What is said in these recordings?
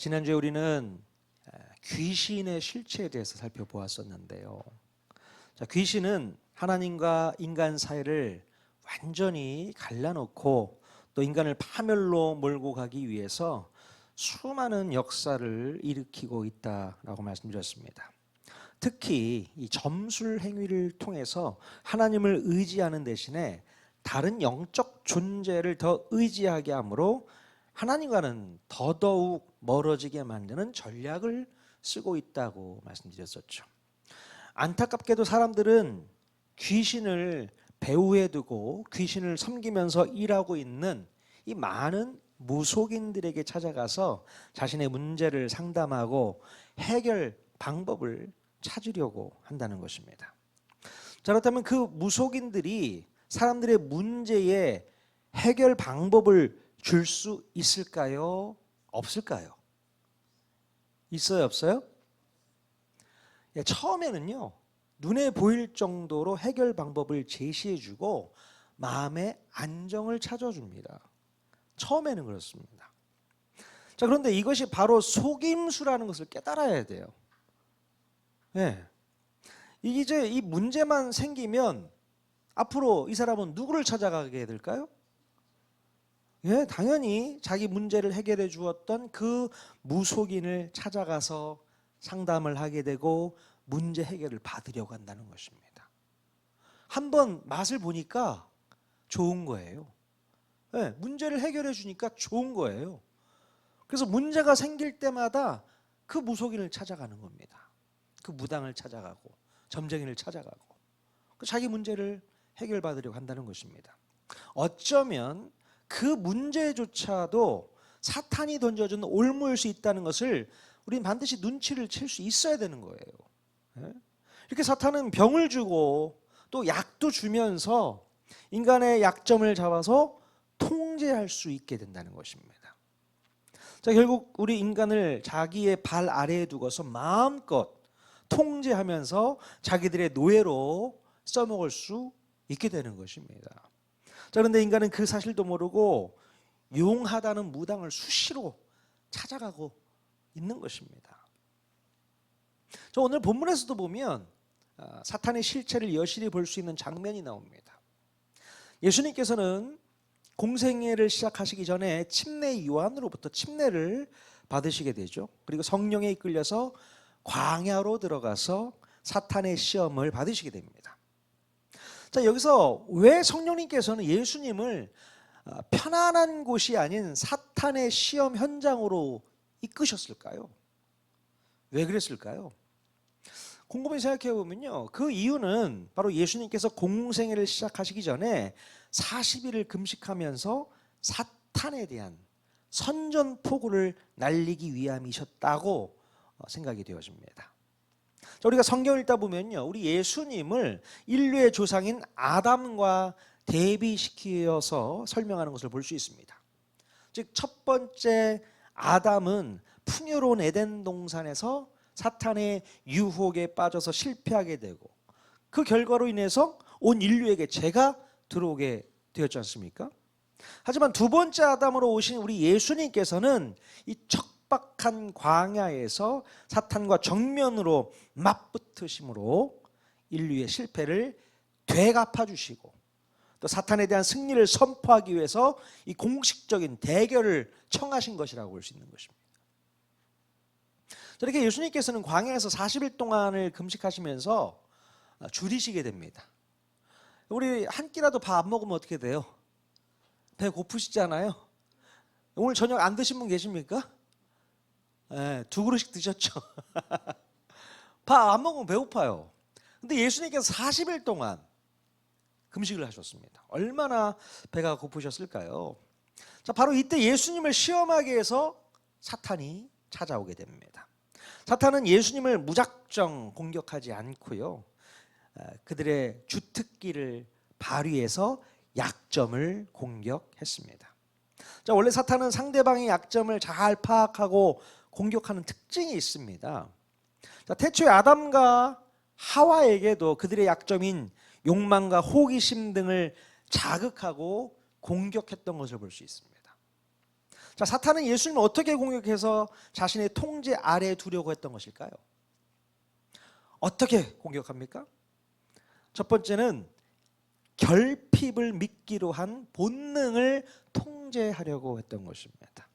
지난주에 우리는 귀신의 실체에 대해서 살펴보았었는데요. 귀신은 하나님과 인간 사이를 완전히 갈라놓고 또 인간을 파멸로 몰고 가기 위해서 수많은 역사를 일으키고 있다라고 말씀드렸습니다. 특히 이 점술 행위를 통해서 하나님을 의지하는 대신에 다른 영적 존재를 더 의지하게 하므로 하나님과는 더더욱 멀어지게 만드는 전략을 쓰고 있다고 말씀드렸었죠. 안타깝게도 사람들은 귀신을 배후에 두고 귀신을 섬기면서 일하고 있는 이 많은 무속인들에게 찾아가서 자신의 문제를 상담하고 해결 방법을 찾으려고 한다는 것입니다. 자, 그렇다면 그 무속인들이 사람들의 문제에 해결 방법을 줄 수 있을까요? 없을까요? 있어요, 없어요? 처음에는요, 눈에 보일 정도로 해결 방법을 제시해주고 마음의 안정을 찾아줍니다. 처음에는 그렇습니다. 자, 그런데 이것이 바로 속임수라는 것을 깨달아야 돼요. 이제 이 문제만 생기면 앞으로 이 사람은 누구를 찾아가게 될까요? 당연히 자기 문제를 해결해 주었던 그 무속인을 찾아가서 상담을 하게 되고 문제 해결을 받으려고 한다는 것입니다. 한번 맛을 보니까 좋은 거예요. 문제를 해결해 주니까 좋은 거예요. 그래서 문제가 생길 때마다 그 무속인을 찾아가는 겁니다. 그 무당을 찾아가고 점쟁이를 찾아가고 자기 문제를 해결받으려고 한다는 것입니다. 어쩌면 그 문제조차도 사탄이 던져준 올무일 수 있다는 것을 우리는 반드시 눈치를 챌 수 있어야 되는 거예요. 이렇게 사탄은 병을 주고 또 약도 주면서 인간의 약점을 잡아서 통제할 수 있게 된다는 것입니다. 자, 결국 우리 인간을 자기의 발 아래에 두고서 마음껏 통제하면서 자기들의 노예로 써먹을 수 있게 되는 것입니다. 자, 그런데 인간은 그 사실도 모르고 용하다는 무당을 수시로 찾아가고 있는 것입니다. 저 오늘 본문에서도 보면 사탄의 실체를 여실히 볼 수 있는 장면이 나옵니다. 예수님께서는 공생애를 시작하시기 전에 침례 요한으로부터 침례를 받으시게 되죠. 그리고 성령에 이끌려서 광야로 들어가서 사탄의 시험을 받으시게 됩니다. 자, 여기서 왜 성령님께서는 예수님을 편안한 곳이 아닌 사탄의 시험 현장으로 이끄셨을까요? 왜 그랬을까요? 곰곰이 생각해 보면요, 그 이유는 바로 예수님께서 공생애를 시작하시기 전에 40일을 금식하면서 사탄에 대한 선전포고를 날리기 위함이셨다고 생각이 되어집니다. 자, 우리가 성경을 읽다 보면요, 우리 예수님을 인류의 조상인 아담과 대비시켜서 설명하는 것을 볼 수 있습니다. 즉, 첫 번째 아담은 풍요로운 에덴 동산에서 사탄의 유혹에 빠져서 실패하게 되고 그 결과로 인해서 온 인류에게 죄가 들어오게 되었지 않습니까? 하지만 두 번째 아담으로 오신 우리 예수님께서는 이 척박한 광야에서 사탄과 정면으로 맞붙으심으로 인류의 실패를 되갚아 주시고 또 사탄에 대한 승리를 선포하기 위해서 이 공식적인 대결을 청하신 것이라고 볼 수 있는 것입니다. 이렇게 예수님께서는 광야에서 40일 동안을 금식하시면서 줄이시게 됩니다. 우리 한 끼라도 밥 안 먹으면 어떻게 돼요? 배 고프시잖아요. 오늘 저녁 안 드신 분 계십니까? 두 그릇씩 드셨죠. 밥 안 먹으면 배고파요. 근데 예수님께서 40일 동안 금식을 하셨습니다. 얼마나 배가 고프셨을까요? 자, 바로 이때 예수님을 시험하기 위해서 사탄이 찾아오게 됩니다. 사탄은 예수님을 무작정 공격하지 않고요, 그들의 주특기를 발휘해서 약점을 공격했습니다. 자, 원래 사탄은 상대방의 약점을 잘 파악하고 공격하는 특징이 있습니다. 자, 태초에 아담과 하와에게도 그들의 약점인 욕망과 호기심 등을 자극하고 공격했던 것을 볼 수 있습니다. 자, 사탄은 예수님을 어떻게 공격해서 자신의 통제 아래에 두려고 했던 것일까요? 어떻게 공격합니까? 첫 번째는 결핍을 믿기로 한 본능을 통제하려고 했던 것입니다.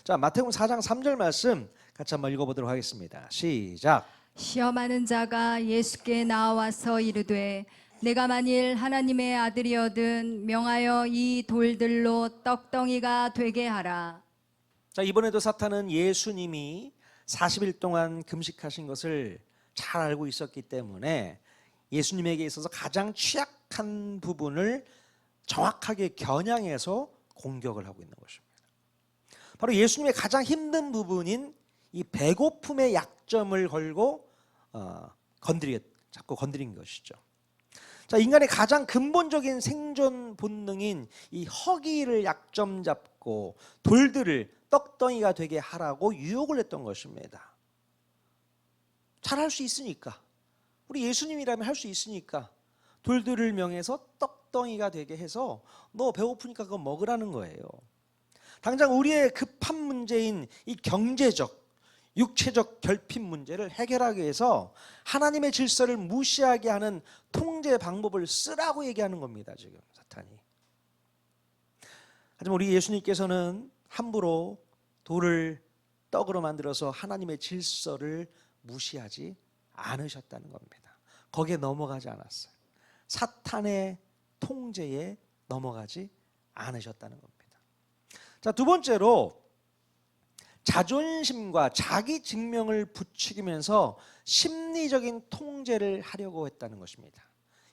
자, 마태복음 4장 3절 말씀 같이 한번 읽어보도록 하겠습니다. 시작. 시험하는 자가 예수께 나와서 이르되 내가 만일 하나님의 아들이거든 명하여 이 돌들로 떡덩이가 되게 하라. 자, 이번에도 사탄은 예수님이 40일 동안 금식하신 것을 잘 알고 있었기 때문에 예수님에게 있어서 가장 취약한 부분을 정확하게 겨냥해서 공격을 하고 있는 것입니다. 바로 예수님의 가장 힘든 부분인 이 배고픔의 약점을 걸고 자꾸 건드린 것이죠. 자, 인간의 가장 근본적인 생존 본능인 이 허기를 약점 잡고 돌들을 떡덩이가 되게 하라고 유혹을 했던 것입니다. 잘할 수 있으니까, 우리 예수님이라면 할 수 있으니까 돌들을 명해서 떡덩이가 되게 해서 너 배고프니까 그거 먹으라는 거예요. 당장 우리의 급한 문제인 이 경제적, 육체적 결핍 문제를 해결하기 위해서 하나님의 질서를 무시하게 하는 통제 방법을 쓰라고 얘기하는 겁니다, 지금 사탄이. 하지만 우리 예수님께서는 함부로 돌을 떡으로 만들어서 하나님의 질서를 무시하지 않으셨다는 겁니다. 거기에 넘어가지 않았어요. 사탄의 통제에 넘어가지 않으셨다는 겁니다. 자, 두 번째로 자존심과 자기 증명을 부추기면서 심리적인 통제를 하려고 했다는 것입니다.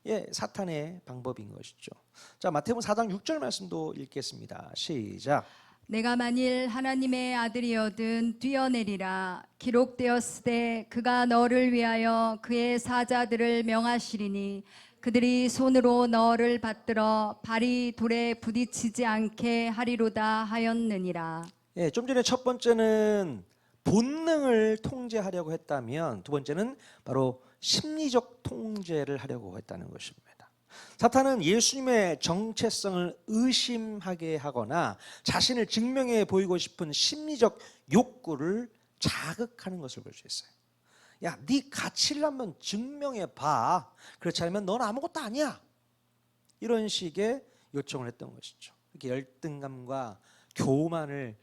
예, 사탄의 방법인 것이죠. 자, 마태복음 4장 6절 말씀도 읽겠습니다. 시작. 내가 만일 하나님의 아들이거든 뛰어내리라. 기록되었으되 그가 너를 위하여 그의 사자들을 명하시리니 그들이 손으로 너를 받들어 발이 돌에 부딪히지 않게 하리로다 하였느니라. 예, 좀 전에 첫 번째는 본능을 통제하려고 했다면 두 번째는 바로 심리적 통제를 하려고 했다는 것입니다. 사탄은 예수님의 정체성을 의심하게 하거나 자신을 증명해 보이고 싶은 심리적 욕구를 자극하는 것을 볼 수 있어요. 야, 네 가치를 한번 증명해 봐. 그렇지 않으면 넌 아무것도 아니야. 이런 식의 요청을 했던 것이죠. 이렇게 열등감과 교만을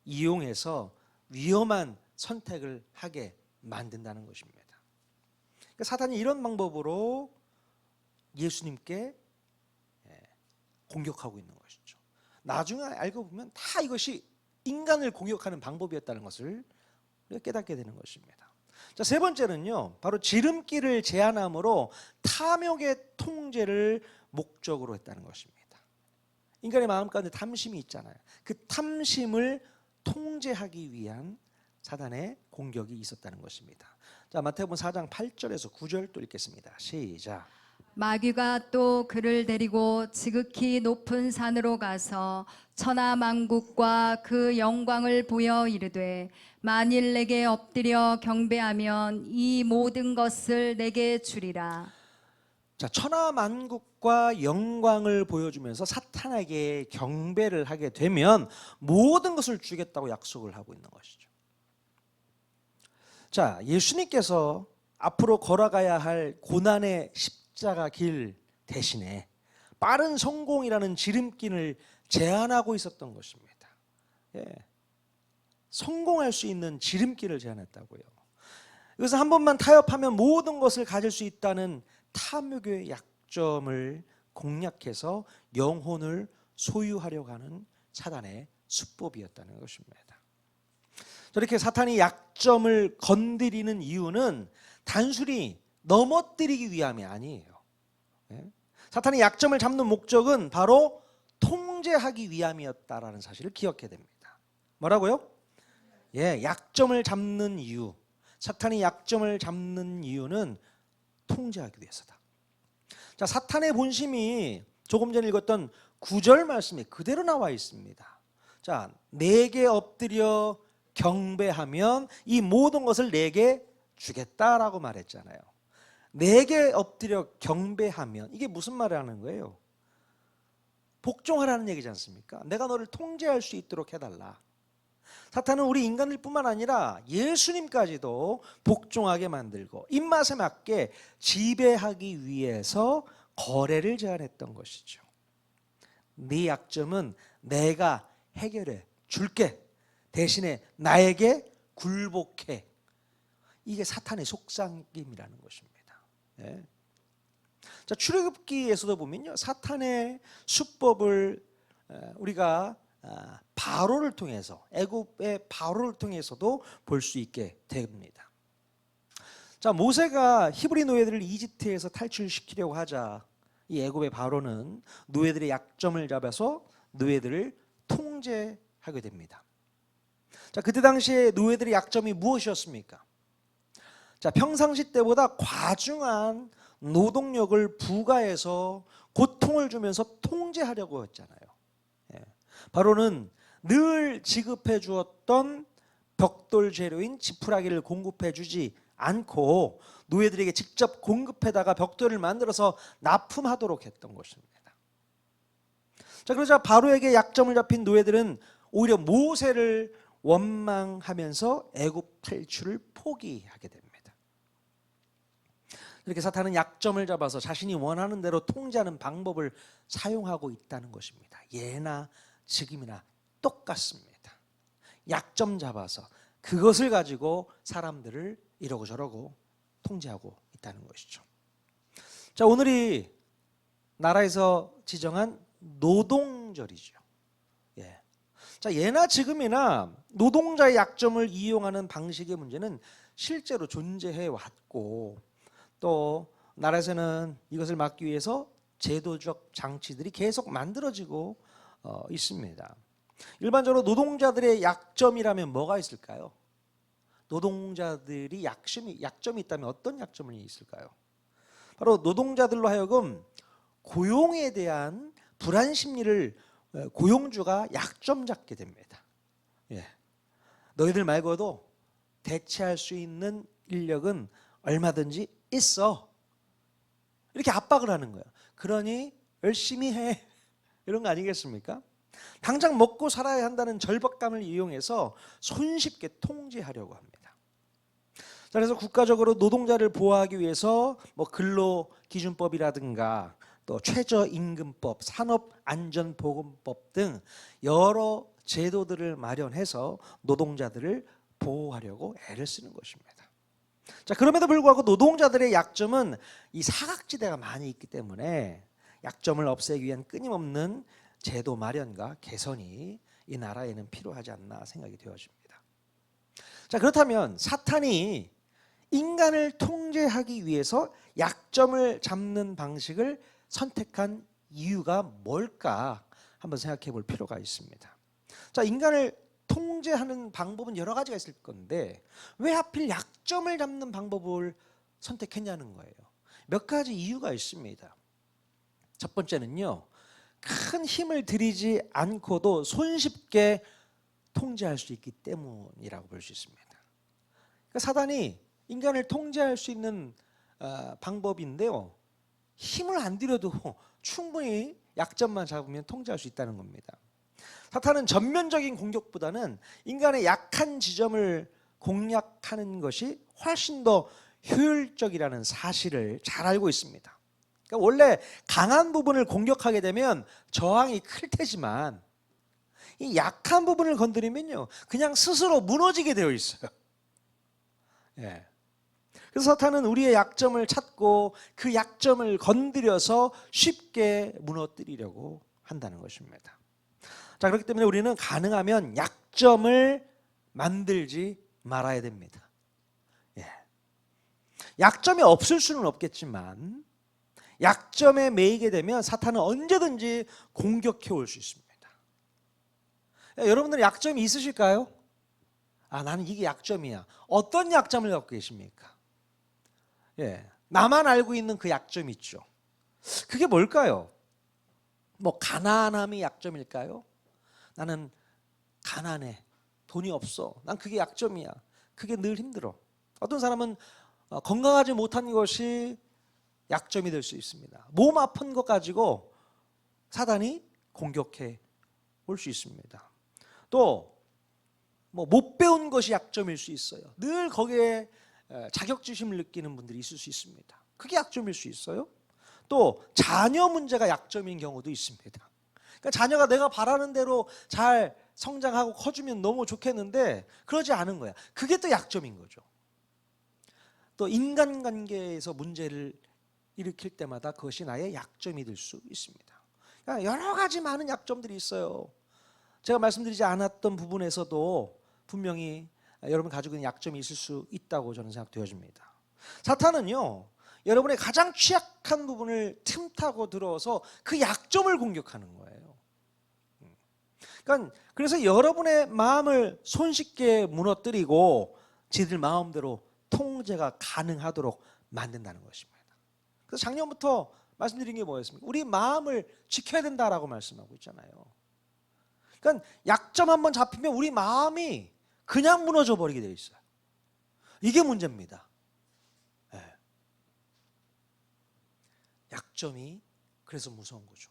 이용해서 위험한 선택을 하게 만든다는 것입니다. 그러니까 사탄이 이런 방법으로 예수님께 공격하고 있는 것이죠. 나중에 알고 보면 다 이것이 인간을 공격하는 방법이었다는 것을 우리가 깨닫게 되는 것입니다. 자, 세 번째는요, 바로 지름길을 제한함으로 탐욕의 통제를 목적으로 했다는 것입니다. 인간의 마음 가운데 탐심이 있잖아요. 그 탐심을 통제하기 위한 사단의 공격이 있었다는 것입니다. 자, 마태복음 4장 8절에서 9절 또 읽겠습니다. 시작. 마귀가 또 그를 데리고 지극히 높은 산으로 가서 천하만국과 그 영광을 보여 이르되 만일 내게 엎드려 경배하면 이 모든 것을 내게 주리라. 자, 천하만국과 영광을 보여주면서 사탄에게 경배를 하게 되면 모든 것을 주겠다고 약속을 하고 있는 것이죠. 자, 예수님께서 앞으로 걸어가야 할 고난의 십자가 길 대신에 빠른 성공이라는 지름길을 제안하고 있었던 것입니다. 예, 성공할 수 있는 지름길을 제안했다고요. 그래서 한 번만 타협하면 모든 것을 가질 수 있다는 탐욕의 약점을 공략해서 영혼을 소유하려고 하는 사단의 수법이었다는 것입니다. 저렇게 사탄이 약점을 건드리는 이유는 단순히 넘어뜨리기 위함이 아니에요. 사탄이 약점을 잡는 목적은 바로 통제하기 위함이었다라는 사실을 기억해야 됩니다. 뭐라고요? 예, 약점을 잡는 이유. 사탄이 약점을 잡는 이유는 통제하기 위해서다. 자, 사탄의 본심이 조금 전에 읽었던 9절 말씀에 그대로 나와 있습니다. 자, 내게 엎드려 경배하면 이 모든 것을 내게 주겠다라고 말했잖아요. 내게 엎드려 경배하면 이게 무슨 말을 하는 거예요? 복종하라는 얘기지 않습니까? 내가 너를 통제할 수 있도록 해달라. 사탄은 우리 인간일 뿐만 아니라 예수님까지도 복종하게 만들고 입맛에 맞게 지배하기 위해서 거래를 제안했던 것이죠. 네 약점은 내가 해결해 줄게. 대신에 나에게 굴복해. 이게 사탄의 속삭임이라는 것입니다. 네. 자, 출애굽기에서도 보면요, 사탄의 수법을 우리가 바로를 통해서, 애굽의 바로를 통해서도 볼 수 있게 됩니다. 자, 모세가 히브리 노예들을 이집트에서 탈출시키려고 하자 이 애굽의 바로는 노예들의 약점을 잡아서 노예들을 통제하게 됩니다. 자, 그때 당시에 노예들의 약점이 무엇이었습니까? 자, 평상시 때보다 과중한 노동력을 부과해서 고통을 주면서 통제하려고 했잖아요. 예. 바로는 늘 지급해 주었던 벽돌 재료인 지푸라기를 공급해 주지 않고 노예들에게 직접 공급해다가 벽돌을 만들어서 납품하도록 했던 것입니다. 자, 그러자 바로에게 약점을 잡힌 노예들은 오히려 모세를 원망하면서 애굽 탈출을 포기하게 됩니다. 이렇게 사탄은 약점을 잡아서 자신이 원하는 대로 통제하는 방법을 사용하고 있다는 것입니다. 예나 지금이나 똑같습니다. 약점 잡아서 그것을 가지고 사람들을 이러고 저러고 통제하고 있다는 것이죠. 자, 오늘이 나라에서 지정한 노동절이죠. 예. 자, 예나 지금이나 노동자의 약점을 이용하는 방식의 문제는 실제로 존재해 왔고, 또 나라에서는 이것을 막기 위해서 제도적 장치들이 계속 만들어지고 있습니다. 일반적으로 노동자들의 약점이라면 뭐가 있을까요? 노동자들이 약점이 있다면 어떤 약점이 있을까요? 바로 노동자들로 하여금 고용에 대한 불안 심리를 고용주가 약점 잡게 됩니다. 예. 너희들 말고도 대체할 수 있는 인력은 얼마든지 있어. 이렇게 압박을 하는 거예요. 그러니 열심히 해. 이런 거 아니겠습니까? 당장 먹고 살아야 한다는 절박감을 이용해서 손쉽게 통제하려고 합니다. 자, 그래서 국가적으로 노동자를 보호하기 위해서 근로기준법이라든가 또 최저임금법, 산업안전보건법 등 여러 제도들을 마련해서 노동자들을 보호하려고 애를 쓰는 것입니다. 자, 그럼에도 불구하고 노동자들의 약점은 이 사각지대가 많이 있기 때문에 약점을 없애기 위한 끊임없는 제도 마련과 개선이 이 나라에는 필요하지 않나 생각이 되어집니다. 자, 그렇다면 사탄이 인간을 통제하기 위해서 약점을 잡는 방식을 선택한 이유가 뭘까 한번 생각해 볼 필요가 있습니다. 자, 인간을 통제하는 방법은 여러 가지가 있을 건데 왜 하필 약점을 잡는 방법을 선택했냐는 거예요. 몇 가지 이유가 있습니다. 첫 번째는요, 큰 힘을 들이지 않고도 손쉽게 통제할 수 있기 때문이라고 볼 수 있습니다. 그러니까 사단이 인간을 통제할 수 있는 방법인데요, 힘을 안 들여도 충분히 약점만 잡으면 통제할 수 있다는 겁니다. 사탄은 전면적인 공격보다는 인간의 약한 지점을 공략하는 것이 훨씬 더 효율적이라는 사실을 잘 알고 있습니다. 그러니까 원래 강한 부분을 공격하게 되면 저항이 클 테지만 이 약한 부분을 건드리면요, 그냥 스스로 무너지게 되어 있어요. 예. 그래서 사탄은 우리의 약점을 찾고 그 약점을 건드려서 쉽게 무너뜨리려고 한다는 것입니다. 자, 그렇기 때문에 우리는 가능하면 약점을 만들지 말아야 됩니다. 예. 약점이 없을 수는 없겠지만 약점에 매이게 되면 사탄은 언제든지 공격해 올 수 있습니다. 여러분들 약점이 있으실까요? 나는 이게 약점이야. 어떤 약점을 갖고 계십니까? 예, 나만 알고 있는 그 약점 있죠. 그게 뭘까요? 가난함이 약점일까요? 나는 가난해. 돈이 없어. 난 그게 약점이야. 그게 늘 힘들어. 어떤 사람은 건강하지 못한 것이 약점이 될 수 있습니다. 몸 아픈 것 가지고 사단이 공격해 올 수 있습니다. 또 못 배운 것이 약점일 수 있어요. 늘 거기에 자격지심을 느끼는 분들이 있을 수 있습니다. 그게 약점일 수 있어요. 또 자녀 문제가 약점인 경우도 있습니다. 그러니까 자녀가 내가 바라는 대로 잘 성장하고 커주면 너무 좋겠는데 그러지 않은 거야. 그게 또 약점인 거죠. 또 인간관계에서 문제를 일으킬 때마다 그것이 나의 약점이 될 수 있습니다. 그러니까 여러 가지 많은 약점들이 있어요. 제가 말씀드리지 않았던 부분에서도 분명히 여러분 가지고 있는 약점이 있을 수 있다고 저는 생각되어집니다. 사탄은요, 여러분의 가장 취약한 부분을 틈타고 들어서 그 약점을 공격하는 거예요. 그러니까 그래서 여러분의 마음을 손쉽게 무너뜨리고 지들 마음대로 통제가 가능하도록 만든다는 것입니다. 그래서 작년부터 말씀드린 게 뭐였습니까? 우리 마음을 지켜야 된다라고 말씀하고 있잖아요. 그러니까 약점 한번 잡히면 우리 마음이 그냥 무너져 버리게 돼 있어요. 이게 문제입니다. 네. 약점이 그래서 무서운 거죠.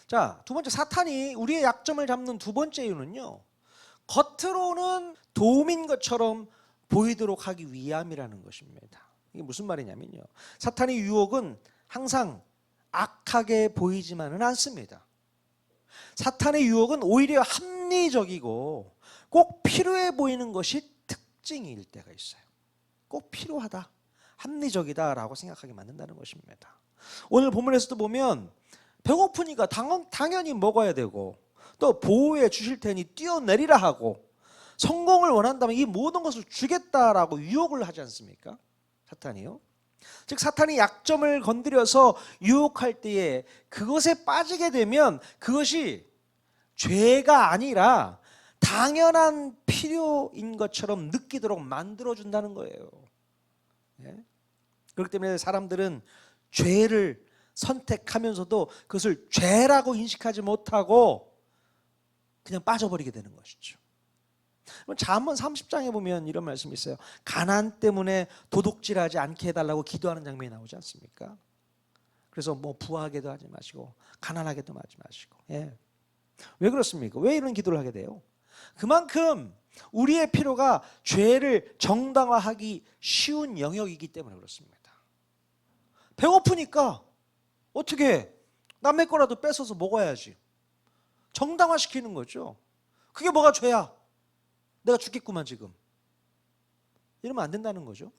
자, 두 번째, 사탄이 우리의 약점을 잡는 두 번째 이유는요, 겉으로는 도움인 것처럼 보이도록 하기 위함이라는 것입니다. 이게 무슨 말이냐면요, 사탄의 유혹은 항상 악하게 보이지만은 않습니다. 사탄의 유혹은 오히려 합리적이고 꼭 필요해 보이는 것이 특징일 때가 있어요. 꼭 필요하다, 합리적이다라고 생각하게 만든다는 것입니다. 오늘 본문에서도 보면 배고프니까 당연히 먹어야 되고, 또 보호해 주실 테니 뛰어내리라 하고, 성공을 원한다면 이 모든 것을 주겠다라고 유혹을 하지 않습니까? 사탄이요. 즉 사탄이 약점을 건드려서 유혹할 때에 그것에 빠지게 되면 그것이 죄가 아니라 당연한 필요인 것처럼 느끼도록 만들어준다는 거예요. 예? 그렇기 때문에 사람들은 죄를 선택하면서도 그것을 죄라고 인식하지 못하고 그냥 빠져버리게 되는 것이죠. 잠언 30장에 보면 이런 말씀이 있어요. 가난 때문에 도둑질하지 않게 해달라고 기도하는 장면이 나오지 않습니까? 그래서 부하게도 하지 마시고 가난하게도 하지 마시고. 예. 왜 그렇습니까? 왜 이런 기도를 하게 돼요? 그만큼 우리의 필요가 죄를 정당화하기 쉬운 영역이기 때문에 그렇습니다. 배고프니까 어떻게 남의 거라도 뺏어서 먹어야지. 정당화시키는 거죠. 그게 뭐가 죄야? 내가 죽겠구만 지금. 이러면 안 된다는 거죠.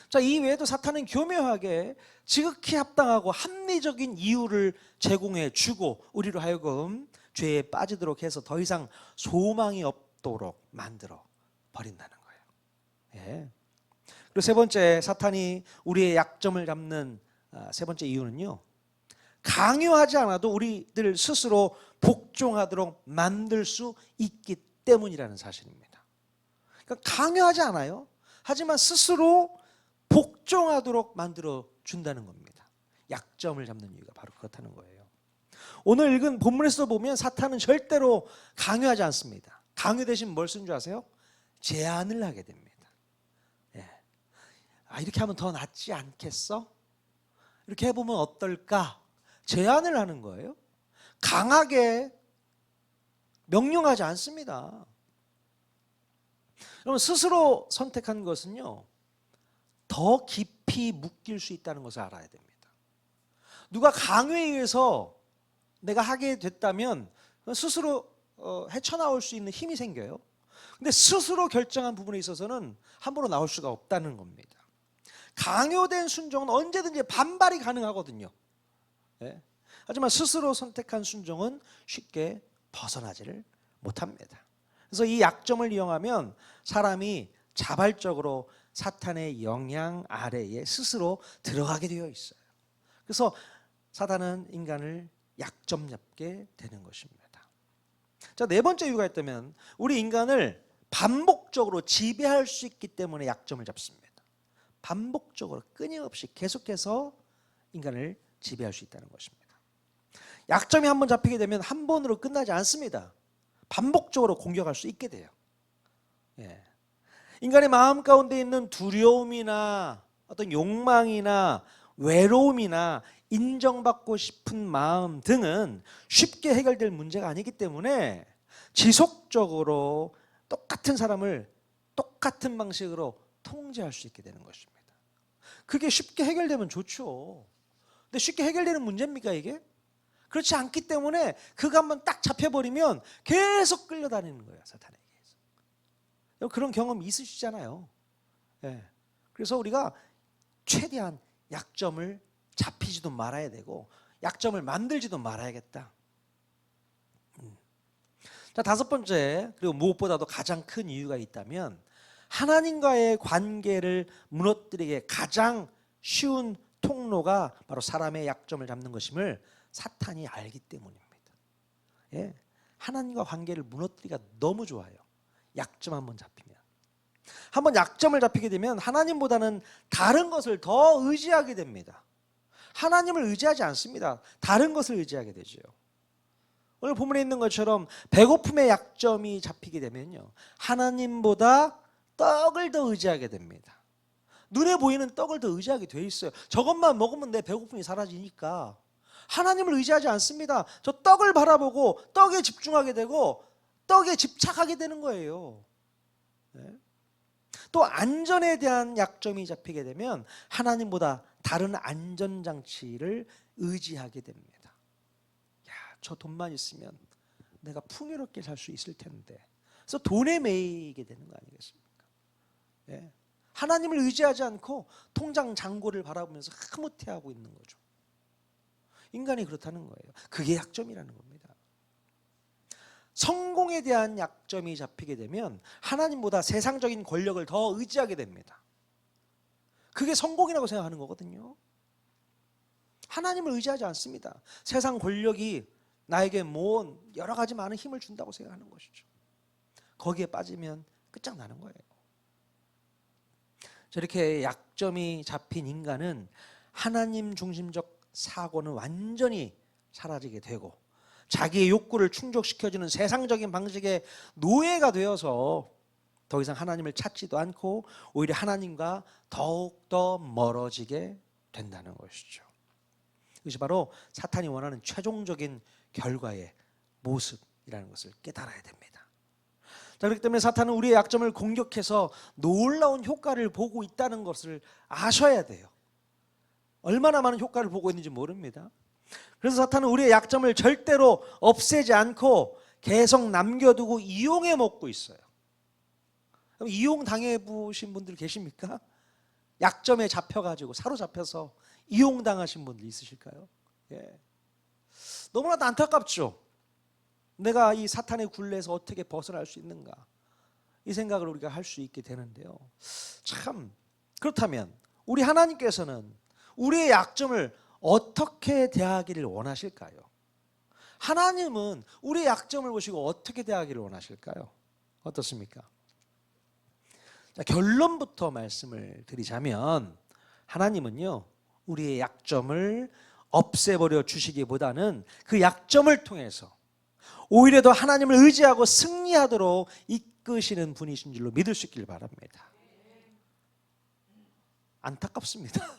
자, 이 외에도 사탄은 교묘하게 지극히 합당하고 합리적인 이유를 제공해 주고 우리로 하여금 죄에 빠지도록 해서 더 이상 소망이 없도록 만들어 버린다는 거예요. 예. 그리고 세 번째, 사탄이 우리의 약점을 잡는 세 번째 이유는요, 강요하지 않아도 우리들 스스로 복종하도록 만들 수 있기 때문이라는 사실입니다. 그러니까 강요하지 않아요. 하지만 스스로 복종하도록 만들어 준다는 겁니다. 약점을 잡는 이유가 바로 그렇다는 거예요. 오늘 읽은 본문에서 보면 사탄은 절대로 강요하지 않습니다. 강요 대신 뭘 쓴 줄 아세요? 제안을 하게 됩니다. 예. 이렇게 하면 더 낫지 않겠어? 이렇게 해보면 어떨까? 제안을 하는 거예요. 강하게 명령하지 않습니다. 여러분, 스스로 선택한 것은요, 더 깊이 묶일 수 있다는 것을 알아야 됩니다. 누가 강요에 의해서 내가 하게 됐다면 스스로 헤쳐나올 수 있는 힘이 생겨요. 근데 스스로 결정한 부분에 있어서는 함부로 나올 수가 없다는 겁니다. 강요된 순종은 언제든지 반발이 가능하거든요. 네. 하지만 스스로 선택한 순종은 쉽게 벗어나지를 못합니다. 그래서 이 약점을 이용하면 사람이 자발적으로 사탄의 영향 아래에 스스로 들어가게 되어 있어요. 그래서 사탄은 인간을 약점 잡게 되는 것입니다. 자, 네 번째 이유가 있다면 우리 인간을 반복적으로 지배할 수 있기 때문에 약점을 잡습니다. 반복적으로 끊임없이 계속해서 인간을 지배할 수 있다는 것입니다. 약점이 한번 잡히게 되면 한 번으로 끝나지 않습니다. 반복적으로 공격할 수 있게 돼요. 예. 인간의 마음 가운데 있는 두려움이나 어떤 욕망이나 외로움이나 인정받고 싶은 마음 등은 쉽게 해결될 문제가 아니기 때문에 지속적으로 똑같은 사람을 똑같은 방식으로 통제할 수 있게 되는 것입니다. 그게 쉽게 해결되면 좋죠. 근데 쉽게 해결되는 문제입니까 이게? 그렇지 않기 때문에 그가 한번 딱 잡혀버리면 계속 끌려다니는 거예요, 사탄에게. 그런 경험 있으시잖아요. 예. 그래서 우리가 최대한 약점을 잡히지도 말아야 되고 약점을 만들지도 말아야겠다. 자, 다섯 번째, 그리고 무엇보다도 가장 큰 이유가 있다면 하나님과의 관계를 무너뜨리기에 가장 쉬운 통로가 바로 사람의 약점을 잡는 것임을 사탄이 알기 때문입니다. 예. 하나님과 관계를 무너뜨리기가 너무 좋아요. 약점 한번 잡히면. 한번 약점을 잡히게 되면 하나님보다는 다른 것을 더 의지하게 됩니다. 하나님을 의지하지 않습니다. 다른 것을 의지하게 되죠. 오늘 본문에 있는 것처럼 배고픔의 약점이 잡히게 되면요, 하나님보다 떡을 더 의지하게 됩니다. 눈에 보이는 떡을 더 의지하게 돼 있어요. 저것만 먹으면 내 배고픔이 사라지니까 하나님을 의지하지 않습니다. 저 떡을 바라보고 떡에 집중하게 되고 떡에 집착하게 되는 거예요. 네. 또 안전에 대한 약점이 잡히게 되면 하나님보다 다른 안전장치를 의지하게 됩니다. 야, 저 돈만 있으면 내가 풍요롭게 살 수 있을 텐데. 그래서 돈에 매이게 되는 거 아니겠습니까? 예. 하나님을 의지하지 않고 통장 잔고를 바라보면서 흐뭇해하고 있는 거죠. 인간이 그렇다는 거예요. 그게 약점이라는 겁니다. 성공에 대한 약점이 잡히게 되면 하나님보다 세상적인 권력을 더 의지하게 됩니다. 그게 성공이라고 생각하는 거거든요. 하나님을 의지하지 않습니다. 세상 권력이 나에게 뭔 여러 가지 많은 힘을 준다고 생각하는 것이죠. 거기에 빠지면 끝장나는 거예요. 저렇게 약점이 잡힌 인간은 하나님 중심적 사고는 완전히 사라지게 되고 자기의 욕구를 충족시켜주는 세상적인 방식의 노예가 되어서 더 이상 하나님을 찾지도 않고 오히려 하나님과 더욱더 멀어지게 된다는 것이죠. 이것이 바로 사탄이 원하는 최종적인 결과의 모습이라는 것을 깨달아야 됩니다. 자, 그렇기 때문에 사탄은 우리의 약점을 공격해서 놀라운 효과를 보고 있다는 것을 아셔야 돼요. 얼마나 많은 효과를 보고 있는지 모릅니다. 그래서 사탄은 우리의 약점을 절대로 없애지 않고 계속 남겨두고 이용해 먹고 있어요. 이용 당해보신 분들 계십니까? 약점에 잡혀가지고 사로잡혀서 이용당하신 분들 있으실까요? 예. 너무나도 안타깝죠. 내가 이 사탄의 굴레에서 어떻게 벗어날 수 있는가, 이 생각을 우리가 할 수 있게 되는데요. 참, 그렇다면 우리 하나님께서는 우리의 약점을 어떻게 대하기를 원하실까요? 하나님은 우리의 약점을 보시고 어떻게 대하기를 원하실까요? 어떻습니까? 자, 결론부터 말씀을 드리자면 하나님은요, 우리의 약점을 없애버려 주시기보다는 그 약점을 통해서 오히려 더 하나님을 의지하고 승리하도록 이끄시는 분이신 줄로 믿을 수 있길 바랍니다. 안타깝습니다.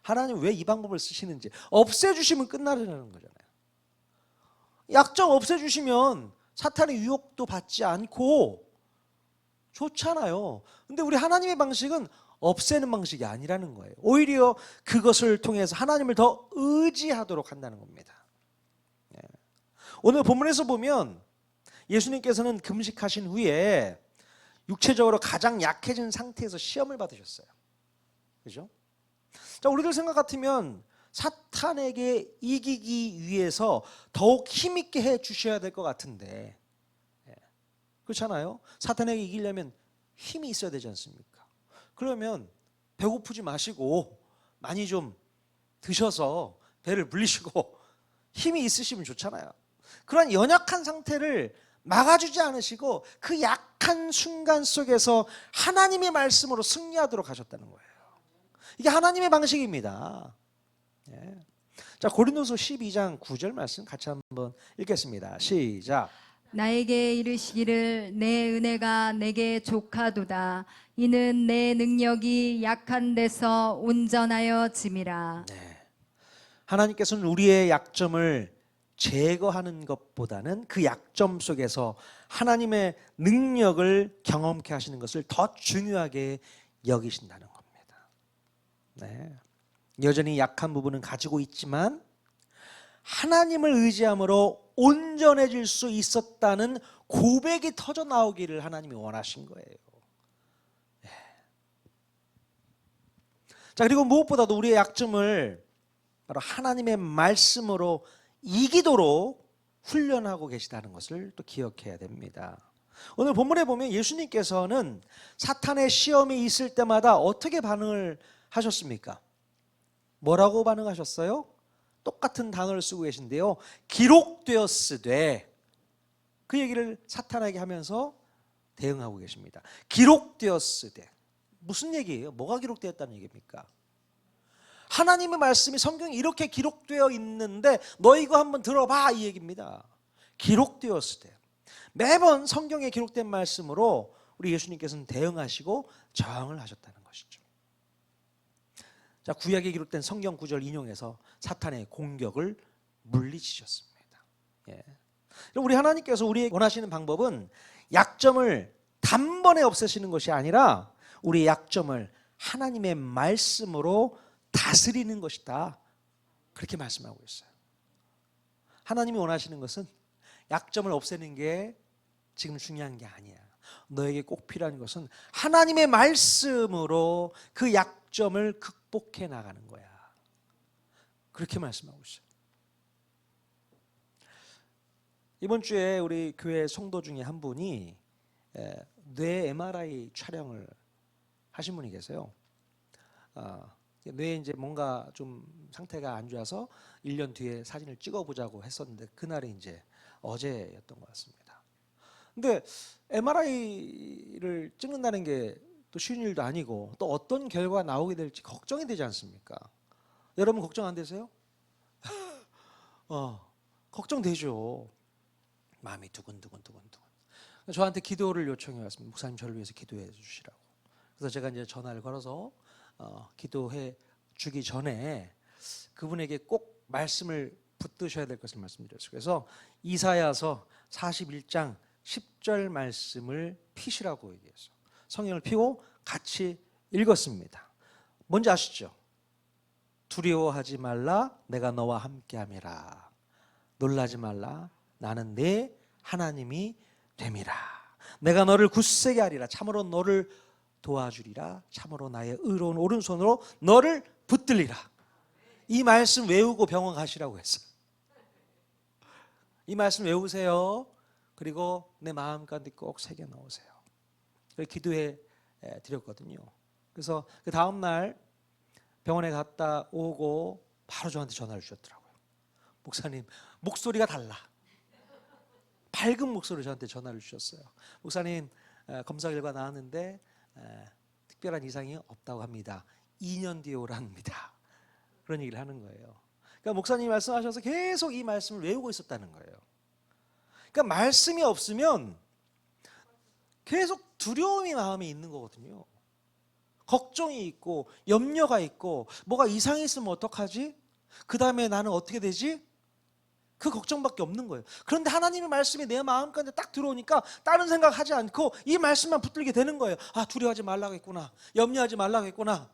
하나님 왜 이 방법을 쓰시는지. 없애주시면 끝나려는 거잖아요. 약점 없애주시면 사탄의 유혹도 받지 않고 좋잖아요. 근데 우리 하나님의 방식은 없애는 방식이 아니라는 거예요. 오히려 그것을 통해서 하나님을 더 의지하도록 한다는 겁니다. 오늘 본문에서 보면 예수님께서는 금식하신 후에 육체적으로 가장 약해진 상태에서 시험을 받으셨어요. 그죠? 자, 우리들 생각 같으면 사탄에게 이기기 위해서 더욱 힘있게 해 주셔야 될 것 같은데, 그렇잖아요? 사탄에게 이기려면 힘이 있어야 되지 않습니까? 그러면 배고프지 마시고 많이 좀 드셔서 배를 불리시고 힘이 있으시면 좋잖아요. 그런 연약한 상태를 막아주지 않으시고 그 약한 순간 속에서 하나님의 말씀으로 승리하도록 하셨다는 거예요. 이게 하나님의 방식입니다. 예. 자, 고린도서 12장 9절 말씀 같이 한번 읽겠습니다. 시작. 나에게 이르시기를 내 은혜가 내게 족하도다. 이는 내 능력이 약한 데서 온전하여 짐이라. 네. 하나님께서는 우리의 약점을 제거하는 것보다는 그 약점 속에서 하나님의 능력을 경험케 하시는 것을 더 중요하게 여기신다는 겁니다. 네. 여전히 약한 부분은 가지고 있지만 하나님을 의지함으로 온전해질 수 있었다는 고백이 터져 나오기를 하나님이 원하신 거예요. 네. 자, 그리고 무엇보다도 우리의 약점을 바로 하나님의 말씀으로 이기도록 훈련하고 계시다는 것을 또 기억해야 됩니다. 오늘 본문에 보면 예수님께서는 사탄의 시험이 있을 때마다 어떻게 반응을 하셨습니까? 뭐라고 반응하셨어요? 똑같은 단어를 쓰고 계신데요. 기록되었으되, 그 얘기를 사탄에게 하면서 대응하고 계십니다. 기록되었으되 무슨 얘기예요? 뭐가 기록되었다는 얘기입니까? 하나님의 말씀이 성경에 이렇게 기록되어 있는데 너 이거 한번 들어봐, 이 얘기입니다. 기록되었으되, 매번 성경에 기록된 말씀으로 우리 예수님께서는 대응하시고 저항을 하셨다는 것이죠. 자, 구약에 기록된 성경 구절 인용해서 사탄의 공격을 물리치셨습니다. 예. 우리 하나님께서 우리에게 원하시는 방법은 약점을 단번에 없애시는 것이 아니라 우리의 약점을 하나님의 말씀으로 다스리는 것이다, 그렇게 말씀하고 있어요. 하나님이 원하시는 것은 약점을 없애는 게 지금 중요한 게 아니야. 너에게 꼭 필요한 것은 하나님의 말씀으로 그 약점을 극복해 나가는 거야, 그렇게 말씀하고 있어요. 이번 주에 우리 교회 성도 중에 한 분이 뇌 MRI 촬영을 하신 분이 계세요. 뇌에 이제 뭔가 좀 상태가 안 좋아서 1년 뒤에 사진을 찍어보자고 했었는데 그날이 이제 어제였던 것 같습니다. 근데 MRI를 찍는다는 게 또 쉬운 일도 아니고 또 어떤 결과가 나오게 될지 걱정이 되지 않습니까? 여러분 걱정 안 되세요? 걱정되죠. 마음이 두근두근. 저한테 기도를 요청해 왔습니다. 목사님 저를 위해서 기도해 주시라고. 그래서 제가 이제 전화를 걸어서 기도해 주기 전에 그분에게 꼭 말씀을 붙드셔야 될 것을 말씀드렸어요. 그래서 이사야서 41장 10절 말씀을 피시라고 얘기했어요. 성경을 피고 같이 읽었습니다. 뭔지 아시죠? 두려워하지 말라, 내가 너와 함께함이라. 놀라지 말라, 나는 내 하나님이 됨이라. 내가 너를 굳세게 하리라. 참으로 너를 도와주리라. 참으로 나의 의로운 오른손으로 너를 붙들리라. 이 말씀 외우고 병원 가시라고 했어요. 이 말씀 외우세요. 그리고 내 마음 가운데 꼭 새겨 넣으세요. 기도해 드렸거든요. 그래서 그 다음 날 병원에 갔다 오고 바로 저한테 전화를 주셨더라고요. 목사님, 목소리가 달라. 밝은 목소리로 저한테 전화를 주셨어요. 목사님, 검사 결과 나왔는데 특별한 이상이 없다고 합니다. 2년 뒤에 오랍니다. 그런 얘기를 하는 거예요. 그러니까 목사님이 말씀하셔서 계속 이 말씀을 외우고 있었다는 거예요. 그러니까 말씀이 없으면 계속 두려움이 마음에 있는 거거든요. 걱정이 있고 염려가 있고 뭐가 이상이 있으면 어떡하지? 그 다음에 나는 어떻게 되지? 그 걱정밖에 없는 거예요. 그런데 하나님의 말씀이 내 마음 가운데 딱 들어오니까 다른 생각하지 않고 이 말씀만 붙들게 되는 거예요. 아, 두려워하지 말라고 했구나. 염려하지 말라고 했구나.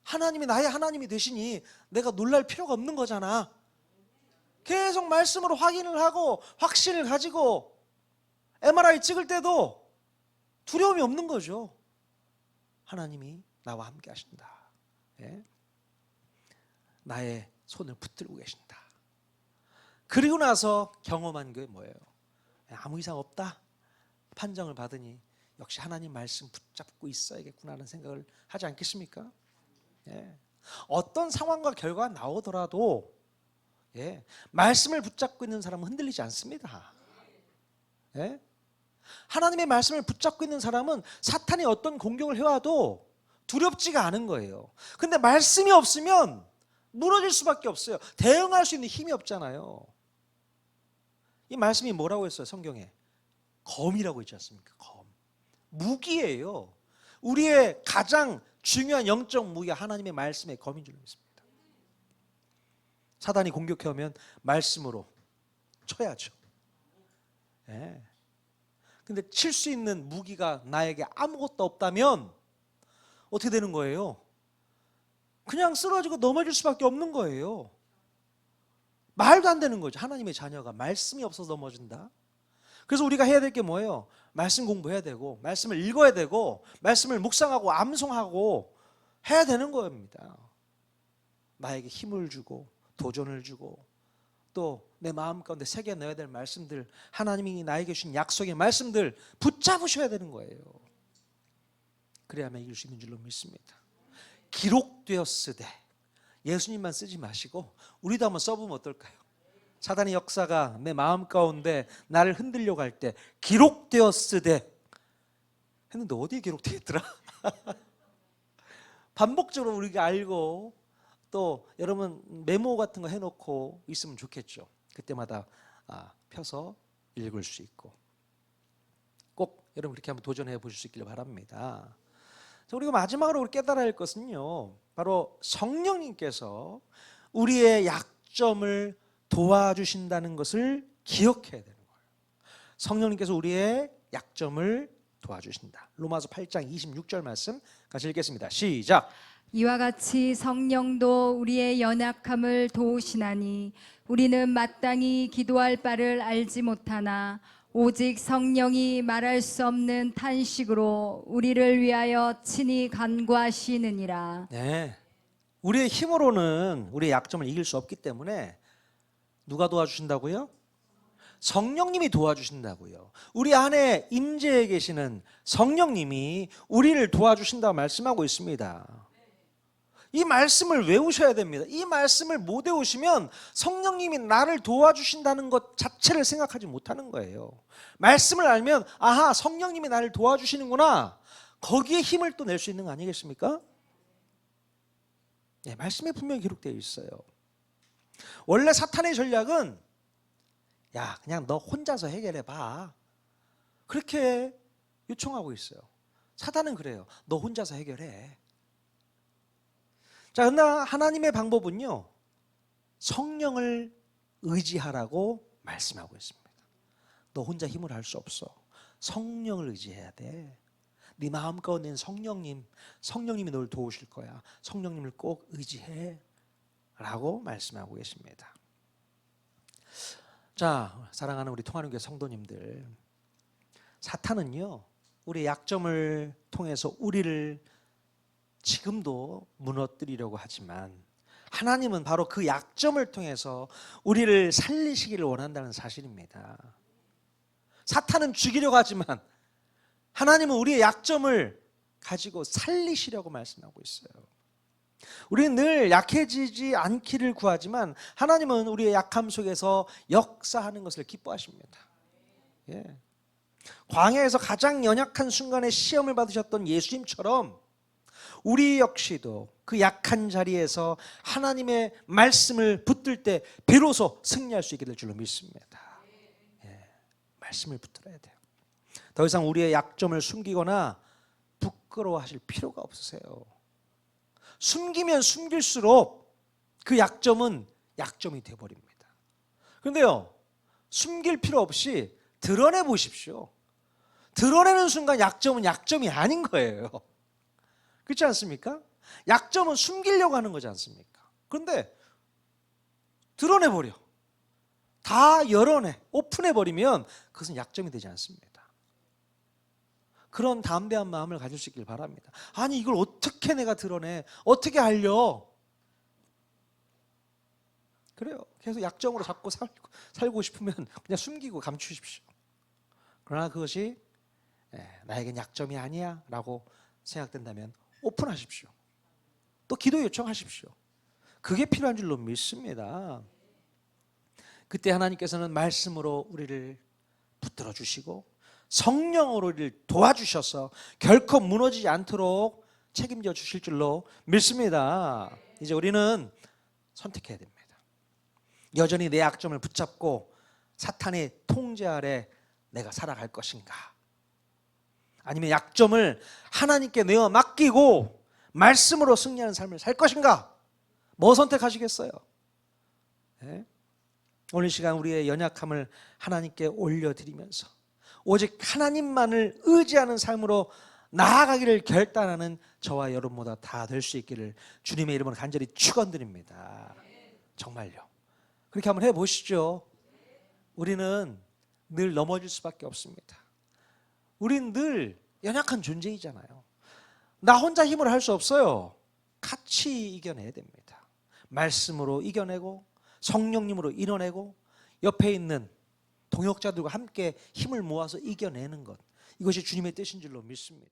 하나님이 나의 하나님이 되시니 내가 놀랄 필요가 없는 거잖아. 계속 말씀으로 확인을 하고 확신을 가지고 MRI 찍을 때도 두려움이 없는 거죠. 하나님이 나와 함께 하신다. 예? 나의 손을 붙들고 계신다. 그리고 나서 경험한 게 뭐예요? 아무 이상 없다. 판정을 받으니 역시 하나님 말씀 붙잡고 있어야겠구나 하는 생각을 하지 않겠습니까? 예. 어떤 상황과 결과가 나오더라도 말씀을 붙잡고 있는 사람은 흔들리지 않습니다. 하나님의 말씀을 붙잡고 있는 사람은 사탄이 어떤 공격을 해와도 두렵지가 않은 거예요. 근데 말씀이 없으면 무너질 수밖에 없어요. 대응할 수 있는 힘이 없잖아요. 이 말씀이 뭐라고 했어요? 성경에 검이라고 있지 않습니까? 검. 무기예요. 우리의 가장 중요한 영적 무기가 하나님의 말씀의 검인 줄 믿습니다. 사단이 공격해 오면 말씀으로 쳐야죠. 예. 근데 칠 수 있는 무기가 나에게 아무것도 없다면 어떻게 되는 거예요? 그냥 쓰러지고 넘어질 수밖에 없는 거예요. 말도 안 되는 거죠. 하나님의 자녀가 말씀이 없어서 넘어진다. 그래서 우리가 해야 될 게 뭐예요? 말씀 공부해야 되고, 말씀을 읽어야 되고, 말씀을 묵상하고 암송하고 해야 되는 겁니다. 나에게 힘을 주고 도전을 주고 또 내 마음 가운데 새겨 넣어야 될 말씀들, 하나님이 나에게 주신 약속의 말씀들 붙잡으셔야 되는 거예요. 그래야만 이길 수 있는 줄로 믿습니다. 기록되었으되, 예수님만 쓰지 마시고 우리도 한번 써보면 어떨까요? 사단의 역사가 내 마음 가운데 나를 흔들려고 할 때 기록되었으되 했는데 어디에 기록되어 있더라? 반복적으로 우리가 알고, 또 여러분 메모 같은 거 해놓고 있으면 좋겠죠. 그때마다 펴서 읽을 수 있고. 꼭 여러분 그렇게 한번 도전해 보실 수 있기를 바랍니다. 우리가 마지막으로 우리 깨달아야 할 것은요, 바로 성령님께서 우리의 약점을 도와주신다는 것을 기억해야 되는 거예요. 성령님께서 우리의 약점을 도와주신다. 로마서 8장 26절 말씀 같이 읽겠습니다. 시작. 이와 같이 성령도 우리의 연약함을 도우시나니 우리는 마땅히 기도할 바를 알지 못하나 오직 성령이 말할 수 없는 탄식으로 우리를 위하여 친히 간구하시느니라. 네, 우리의 힘으로는 우리의 약점을 이길 수 없기 때문에 누가 도와주신다고요? 성령님이 도와주신다고요. 우리 안에 임재해 계시는 성령님이 우리를 도와주신다고 말씀하고 있습니다. 이 말씀을 외우셔야 됩니다. 이 말씀을 못 외우시면 성령님이 나를 도와주신다는 것 자체를 생각하지 못하는 거예요. 말씀을 알면 아하, 성령님이 나를 도와주시는구나, 거기에 힘을 또 낼 수 있는 거 아니겠습니까? 네, 말씀에 분명히 기록되어 있어요. 원래 사탄의 전략은 야, 그냥 너 혼자서 해결해 봐, 그렇게 요청하고 있어요. 사탄은 그래요. 너 혼자서 해결해. 자, 그러나 하나님의 방법은요, 성령을 의지하라고 말씀하고 있습니다. 너 혼자 힘을 할 수 없어. 성령을 의지해야 돼. 네 마음 가운데 있는 성령님이 널 도우실 거야. 성령님을 꼭 의지해 라고 말씀하고 계십니다. 자, 사랑하는 우리 통하는 교회 성도님들, 사탄은요, 우리의 약점을 통해서 우리를 지금도 무너뜨리려고 하지만 하나님은 바로 그 약점을 통해서 우리를 살리시기를 원한다는 사실입니다. 사탄은 죽이려고 하지만 하나님은 우리의 약점을 가지고 살리시려고 말씀하고 있어요. 우리는 늘 약해지지 않기를 구하지만 하나님은 우리의 약함 속에서 역사하는 것을 기뻐하십니다. 예. 광야에서 가장 연약한 순간에 시험을 받으셨던 예수님처럼 우리 역시도 그 약한 자리에서 하나님의 말씀을 붙들 때 비로소 승리할 수 있게 될 줄로 믿습니다. 예, 말씀을 붙들어야 돼요. 더 이상 우리의 약점을 숨기거나 부끄러워하실 필요가 없으세요. 숨기면 숨길수록 그 약점은 약점이 되어버립니다. 그런데요, 숨길 필요 없이 드러내 보십시오. 드러내는 순간 약점은 약점이 아닌 거예요. 그렇지 않습니까? 약점은 숨기려고 하는 거지 않습니까? 그런데 드러내버려, 다 열어내, 오픈해버리면 그것은 약점이 되지 않습니다. 그런 담대한 마음을 가질 수 있길 바랍니다. 아니, 이걸 어떻게 내가 드러내, 어떻게 알려? 그래요. 계속 약점으로 자꾸 살고 싶으면 그냥 숨기고 감추십시오. 그러나 그것이 나에겐 약점이 아니야 라고 생각된다면 오픈하십시오. 또 기도 요청하십시오. 그게 필요한 줄로 믿습니다. 그때 하나님께서는 말씀으로 우리를 붙들어 주시고 성령으로 우리를 도와주셔서 결코 무너지지 않도록 책임져 주실 줄로 믿습니다. 이제 우리는 선택해야 됩니다. 여전히 내 약점을 붙잡고 사탄의 통제 아래 내가 살아갈 것인가, 아니면 약점을 하나님께 내어 맡기고 말씀으로 승리하는 삶을 살 것인가, 뭐 선택하시겠어요? 예? 오늘 시간 우리의 연약함을 하나님께 올려드리면서 오직 하나님만을 의지하는 삶으로 나아가기를 결단하는 저와 여러분보다 다 될 수 있기를 주님의 이름으로 간절히 축원드립니다. 정말요. 그렇게 한번 해보시죠. 우리는 늘 넘어질 수밖에 없습니다. 우린 늘 연약한 존재이잖아요. 나 혼자 힘으로 할 수 없어요. 같이 이겨내야 됩니다. 말씀으로 이겨내고 성령님으로 이뤄내고 옆에 있는 동역자들과 함께 힘을 모아서 이겨내는 것, 이것이 주님의 뜻인 줄로 믿습니다.